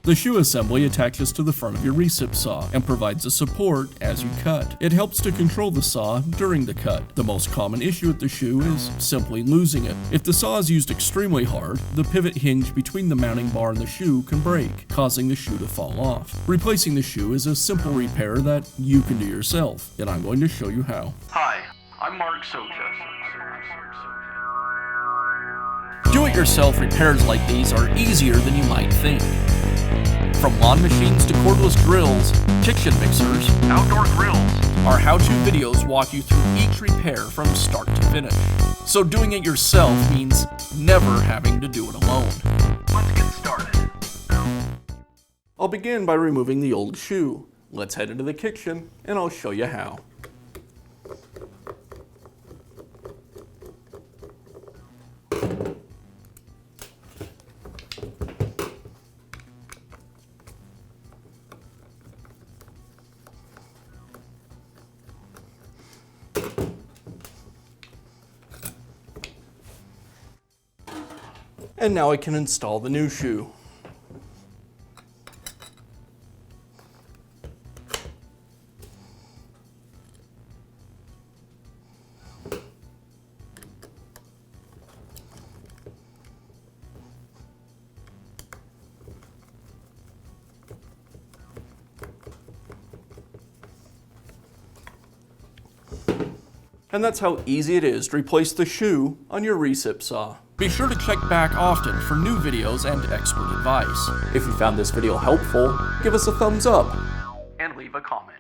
The shoe assembly attaches to the front of your recip saw and provides a support as you cut. It helps to control the saw during the cut. The most common issue with the shoe is simply losing it. If the saw is used extremely hard, the pivot hinge between the mounting bar and the shoe can break, causing the shoe to fall off. Replacing the shoe is a simple repair that you can do yourself, and I'm going to show you how. Hi, I'm Mark Socha. Do-it-yourself repairs like these are easier than you might think. From lawn machines to cordless drills, kitchen mixers, Outdoor grills. our how-to videos walk you through each repair from start to finish. So doing it yourself means never having to do it alone. Let's get started. I'll begin by removing the old shoe. Let's head into the kitchen and I'll show you how. And now I can install the new shoe. And that's how easy it is to replace the shoe on your recip saw. Be sure to check back often for new videos and expert advice. If you found this video helpful, give us a thumbs up And leave a comment.